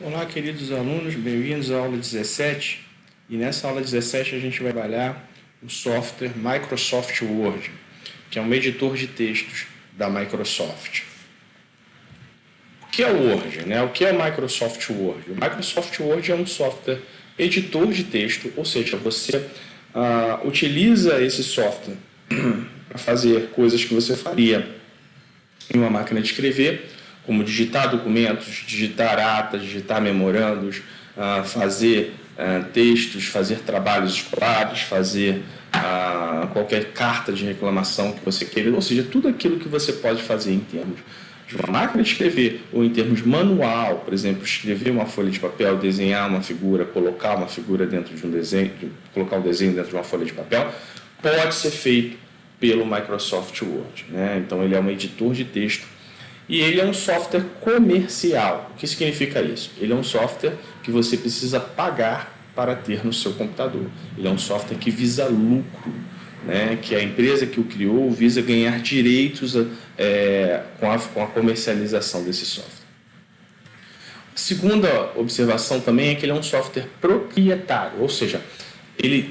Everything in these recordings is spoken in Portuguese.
Olá, queridos alunos, bem-vindos à aula 17. E nessa aula 17 a gente vai trabalhar o software Microsoft Word, que é um editor de textos da Microsoft. O que é o Word, né? O que é o Microsoft Word? O Microsoft Word é um software editor de texto, ou seja, você utiliza esse software para fazer coisas que você faria em uma máquina de escrever, como digitar documentos, digitar atas, digitar memorandos, fazer textos, fazer trabalhos escolares, fazer qualquer carta de reclamação que você queira, ou seja, tudo aquilo que você pode fazer em termos de uma máquina de escrever ou em termos manual, por exemplo, escrever uma folha de papel, desenhar uma figura, colocar uma figura dentro de um desenho, colocar um desenho dentro de uma folha de papel, pode ser feito pelo Microsoft Word, né? Então ele é um editor de texto e ele é um software comercial. O que significa isso? Ele é um software que você precisa pagar para ter no seu computador. Ele é um software que visa lucro, né? Que a empresa que o criou visa ganhar direitos com a comercialização desse software. A segunda observação também é que ele é um software proprietário, ou seja,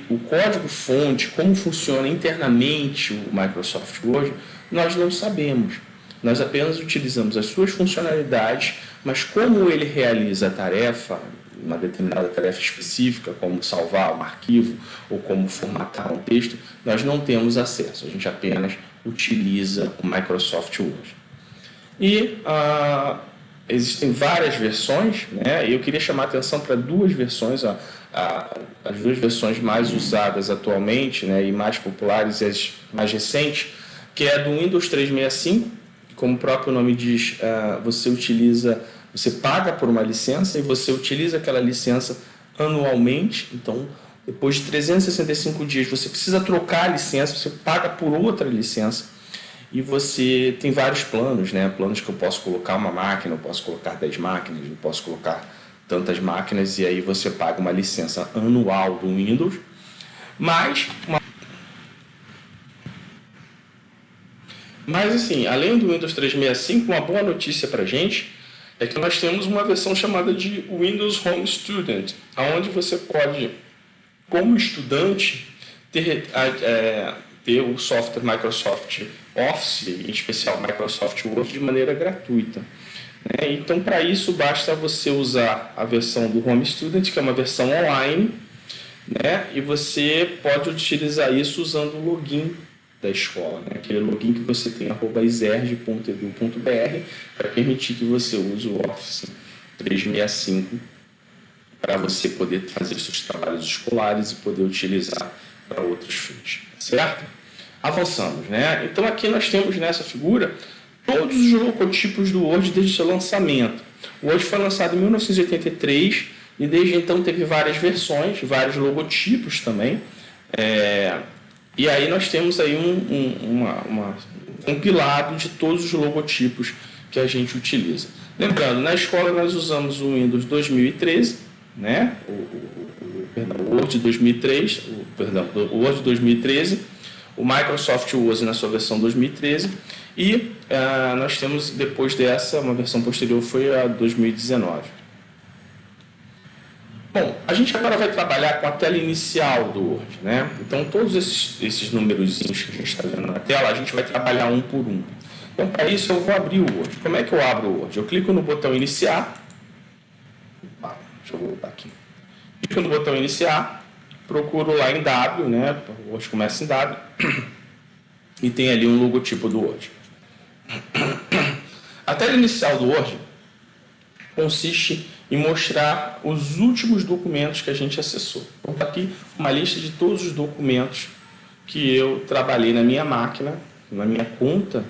o código-fonte, como funciona internamente o Microsoft Word, nós não sabemos. Nós apenas utilizamos as suas funcionalidades, mas como ele realiza a tarefa, uma determinada tarefa específica, como salvar um arquivo ou como formatar um texto, nós não temos acesso, a gente apenas utiliza o Microsoft Word. E existem várias versões, né? E eu queria chamar a atenção para duas versões, as duas versões mais usadas atualmente, né, e mais populares e as mais recentes, que é a do Windows 365, como o próprio nome diz, você paga por uma licença e você utiliza aquela licença anualmente. Então, depois de 365 dias, você precisa trocar a licença, você paga por outra licença. E você tem vários planos, né? Planos que eu posso colocar uma máquina, eu posso colocar 10 máquinas, eu posso colocar tantas máquinas, e aí você paga uma licença anual do Windows. Mas assim, além do Windows 365, uma boa notícia para a gente é que nós temos uma versão chamada de Windows Home Student, onde você pode, como estudante, ter o software Microsoft Office, em especial Microsoft Word, de maneira gratuita. Então, para isso, basta você usar a versão do Home Student, que é uma versão online, né? E você pode utilizar isso usando o login da escola, né? Aquele login que você tem @iserge.edu.br, para permitir que você use o Office 365 para você poder fazer seus trabalhos escolares e poder utilizar para outros fins, certo? Avançamos, né? Então aqui nós temos nessa figura todos os logotipos do Word desde o seu lançamento. O Word foi lançado em 1983 e desde então teve várias versões, vários logotipos também. E aí nós temos aí um compilado de todos os logotipos que a gente utiliza. Lembrando, na escola nós usamos o Windows 2013, né? O Word 2003, o Word 2013, o Microsoft Word na sua versão 2013 e nós temos depois dessa, uma versão posterior foi a 2019. Bom, a gente agora vai trabalhar com a tela inicial do Word, né? Então todos esses númerozinhos que a gente está vendo na tela, a gente vai trabalhar um por um. Então para isso eu vou abrir o Word. Como é que eu abro o Word? Eu clico no botão iniciar. Deixa eu voltar aqui. Clico no botão iniciar, procuro lá em W, né? O Word começa em W e tem ali um logotipo do Word. A tela inicial do Word consiste em mostrar os últimos documentos que a gente acessou. Então está aqui uma lista de todos os documentos que eu trabalhei na minha máquina, na minha conta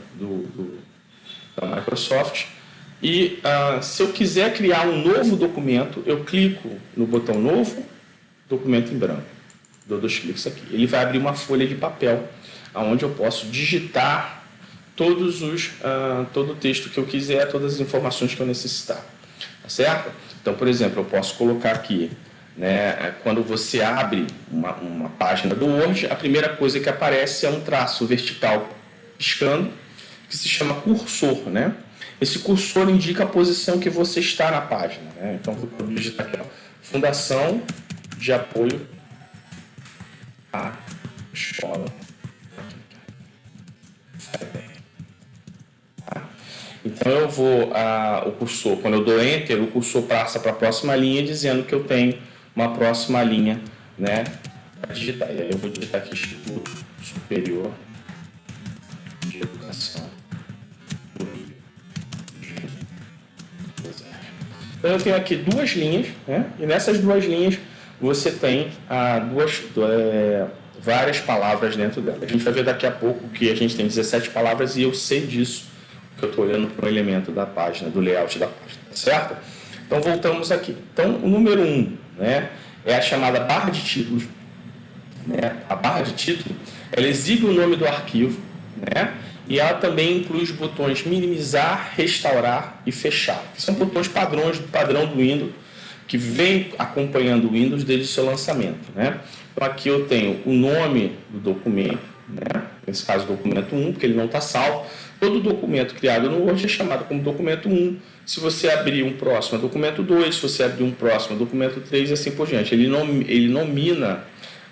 da Microsoft. E se eu quiser criar um novo documento, eu clico no botão novo, documento em branco. Dou 2 cliques aqui. Ele vai abrir uma folha de papel, onde eu posso digitar todo o texto que eu quiser, todas as informações que eu necessitar. Tá certo? Então, por exemplo, eu posso colocar aqui, né, quando você abre uma página do Word, a primeira coisa que aparece é um traço vertical piscando, que se chama cursor, né? Esse cursor indica a posição que você está na página, né? Então, vou digitar aqui, ó, Fundação de Apoio à Escola. Então, eu vou, o cursor, quando eu dou Enter, o cursor passa para a próxima linha, dizendo que eu tenho uma próxima linha, né, para digitar. E aí eu vou digitar aqui Instituto Superior de Educação do Rio de Janeiro. Então, eu tenho aqui duas linhas, né, e nessas duas linhas você tem várias palavras dentro dela. A gente vai ver daqui a pouco que a gente tem 17 palavras e eu sei disso, que eu estou olhando para um elemento da página, do layout da página, certo? Então, voltamos aqui. Então, o número 1, né, é a chamada barra de títulos. Né? A barra de título, ela exibe o nome do arquivo, né, e ela também inclui os botões minimizar, restaurar e fechar, que são botões padrão do Windows, que vem acompanhando o Windows desde o seu lançamento. Né? Então, aqui eu tenho o nome do documento, né? Nesse caso, documento 1, porque ele não está salvo. Todo documento criado no Word é chamado como documento 1. Se você abrir um próximo, é documento 2. Se você abrir um próximo, é documento 3 e assim por diante. Ele nomina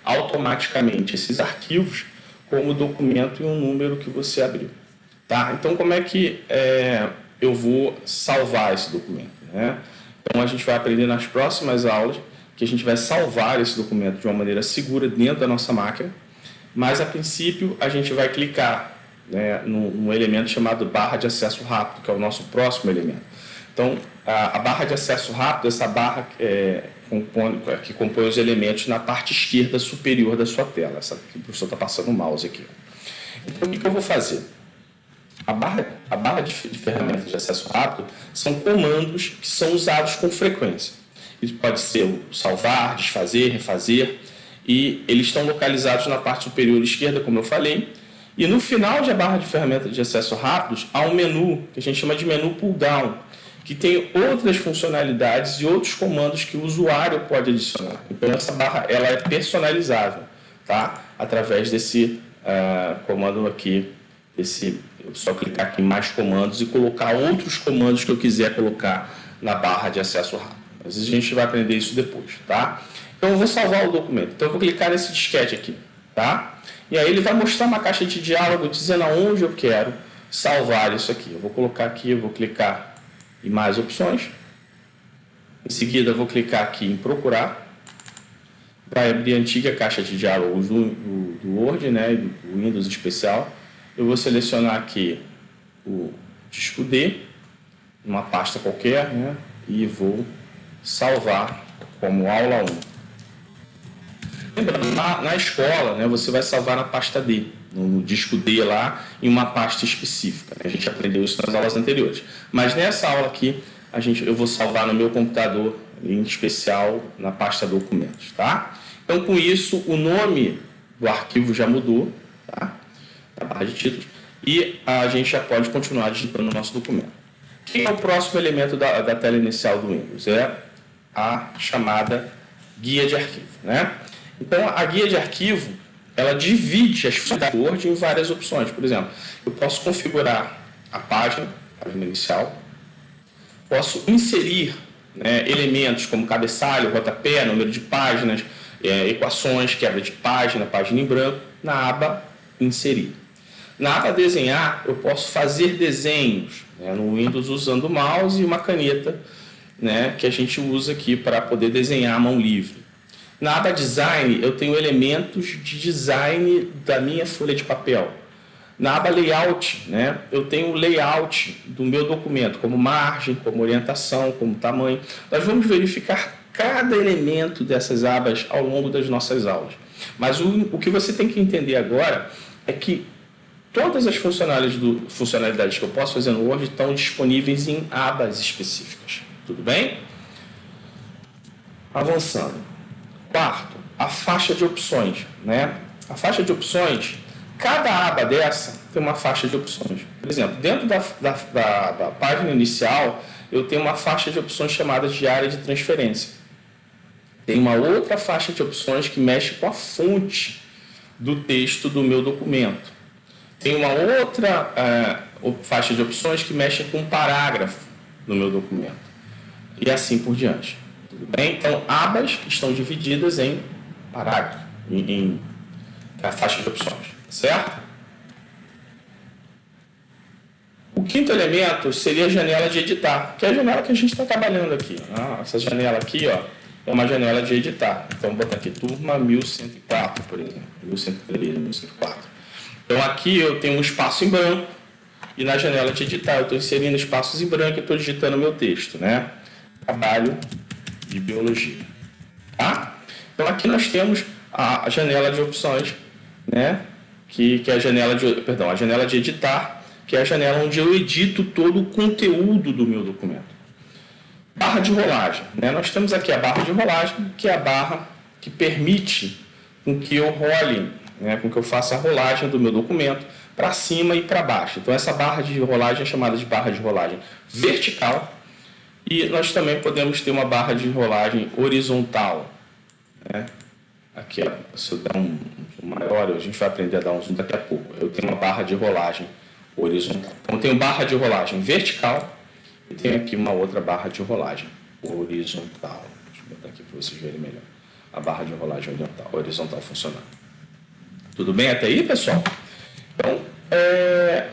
automaticamente esses arquivos como documento e um número que você abriu. Tá? Então, como é que eu vou salvar esse documento? Né? Então, a gente vai aprender nas próximas aulas que a gente vai salvar esse documento de uma maneira segura dentro da nossa máquina, mas, a princípio, a gente vai clicar, né, num elemento chamado barra de acesso rápido, que é o nosso próximo elemento. Então, a barra de acesso rápido, essa barra que compõe os elementos na parte esquerda superior da sua tela. Essa que o professor está passando o mouse aqui. Então, o que eu vou fazer? A barra de ferramentas de acesso rápido são comandos que são usados com frequência. Isso pode ser o salvar, desfazer, refazer, e eles estão localizados na parte superior esquerda, como eu falei. E no final da barra de ferramentas de acesso rápidos, há um menu, que a gente chama de menu pull-down, que tem outras funcionalidades e outros comandos que o usuário pode adicionar. Então, essa barra ela é personalizável, tá? Através desse comando aqui, eu só clicar aqui em mais comandos e colocar outros comandos que eu quiser colocar na barra de acesso rápido. Mas a gente vai aprender isso depois, tá? Então, eu vou salvar o documento. Então, eu vou clicar nesse disquete aqui, tá? E aí ele vai mostrar uma caixa de diálogo dizendo aonde eu quero salvar isso aqui. Eu vou colocar aqui, eu vou clicar em mais opções. Em seguida, eu vou clicar aqui em procurar. Vai abrir a antiga caixa de diálogos do Word, né, do Windows especial. Eu vou selecionar aqui o disco D, uma pasta qualquer, né, e vou salvar como aula 1. Lembrando, na escola, né, você vai salvar na pasta D, no disco D lá, em uma pasta específica. A gente aprendeu isso nas aulas anteriores. Mas nessa aula aqui, eu vou salvar no meu computador, em especial na pasta documentos. Tá? Então, com isso, o nome do arquivo já mudou, tá? Na barra de títulos, e a gente já pode continuar digitando o nosso documento. Quem é o próximo elemento da tela inicial do Windows? É a chamada guia de arquivo, né? Então, a guia de arquivo, ela divide as funções do Word em várias opções. Por exemplo, eu posso configurar a página inicial, posso inserir, né, elementos como cabeçalho, rodapé, número de páginas, equações, quebra de página, página em branco, na aba inserir. Na aba desenhar, eu posso fazer desenhos, né, no Windows usando o mouse e uma caneta, né, que a gente usa aqui para poder desenhar à mão livre. Na aba Design, eu tenho elementos de design da minha folha de papel. Na aba Layout, né, eu tenho o layout do meu documento, como margem, como orientação, como tamanho. Nós vamos verificar cada elemento dessas abas ao longo das nossas aulas. Mas o que você tem que entender agora é que todas as funcionalidades que eu posso fazer no Word estão disponíveis em abas específicas. Tudo bem? Avançando. Quarto, a faixa de opções, né? A faixa de opções, cada aba dessa tem uma faixa de opções. Por exemplo, dentro da página inicial, eu tenho uma faixa de opções chamada de área de transferência. Tem uma outra faixa de opções que mexe com a fonte do texto do meu documento. Tem uma outra faixa de opções que mexem com um parágrafo no meu documento. E assim por diante. Tudo bem? Então, abas estão divididas em parágrafo, em a faixa de opções. Certo? O quinto elemento seria a janela de editar, que é a janela que a gente está trabalhando aqui. Essa janela aqui, ó, é uma janela de editar. Então, vou botar aqui turma 1104, por exemplo. 1103, 1104. Então, aqui eu tenho um espaço em branco e na janela de editar eu estou inserindo espaços em branco e estou digitando o meu texto, né? Trabalho de biologia. Tá? Então, aqui nós temos a janela de opções, né? Que é a janela de editar, que é a janela onde eu edito todo o conteúdo do meu documento. Barra de rolagem, né? Nós temos aqui a barra de rolagem, que é a barra que permite com que eu role, né? Com que eu faça a rolagem do meu documento para cima e para baixo. Então, essa barra de rolagem é chamada de barra de rolagem vertical. E nós também podemos ter uma barra de rolagem horizontal, né? Aqui, ó, se eu der um maior, a gente vai aprender a dar um zoom daqui a pouco. Eu tenho uma barra de rolagem horizontal. Então, eu tenho barra de rolagem vertical e tenho aqui uma outra barra de rolagem horizontal. Deixa eu botar aqui para vocês verem melhor. A barra de rolagem horizontal funcionando. Tudo bem até aí, pessoal? Então,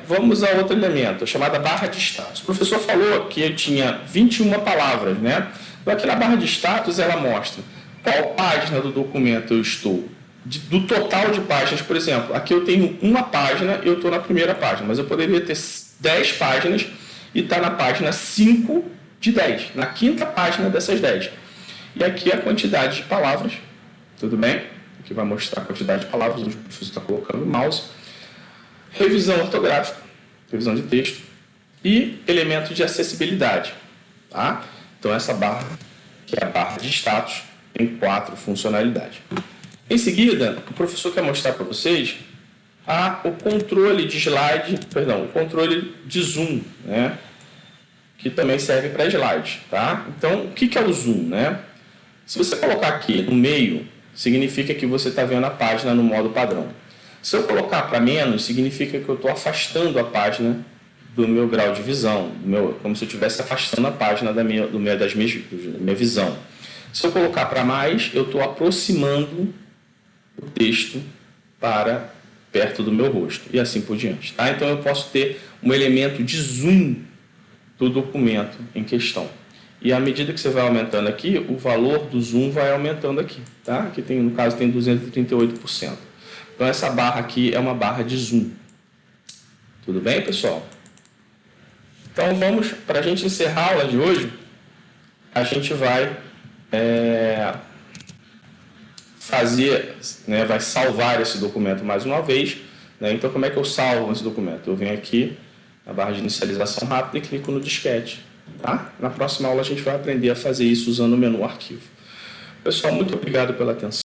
vamos a outro elemento, chamada barra de status. O professor falou que eu tinha 21 palavras, né? Então, aqui na barra de status, ela mostra qual página do documento eu estou. Do total de páginas, por exemplo, aqui eu tenho uma página, eu estou na primeira página, mas eu poderia ter 10 páginas e estar na página 5 de 10, na quinta página dessas 10. E aqui a quantidade de palavras, tudo bem? Aqui vai mostrar a quantidade de palavras, onde o professor está colocando o mouse. Revisão ortográfica, revisão de texto e elementos de acessibilidade. Tá? Então, essa barra, que é a barra de status, tem 4 funcionalidades. Em seguida, o professor quer mostrar para vocês o controle de slide, o controle de zoom, né? Que também serve para slides. Tá? Então, o que é o zoom? Né? Se você colocar aqui no meio, significa que você está vendo a página no modo padrão. Se eu colocar para menos, significa que eu estou afastando a página do meu grau de visão, como se eu estivesse afastando a página da minha visão. Se eu colocar para mais, eu estou aproximando o texto para perto do meu rosto e assim por diante. Tá? Então, eu posso ter um elemento de zoom do documento em questão. E à medida que você vai aumentando aqui, o valor do zoom vai aumentando aqui. Tá? Aqui tem, no caso, tem 238%. Então, essa barra aqui é uma barra de zoom. Tudo bem, pessoal? Então, vamos, para a gente encerrar a aula de hoje, a gente vai vai salvar esse documento mais uma vez. Né? Então, como é que eu salvo esse documento? Eu venho aqui na barra de inicialização rápida e clico no disquete. Tá? Na próxima aula, a gente vai aprender a fazer isso usando o menu arquivo. Pessoal, muito obrigado pela atenção.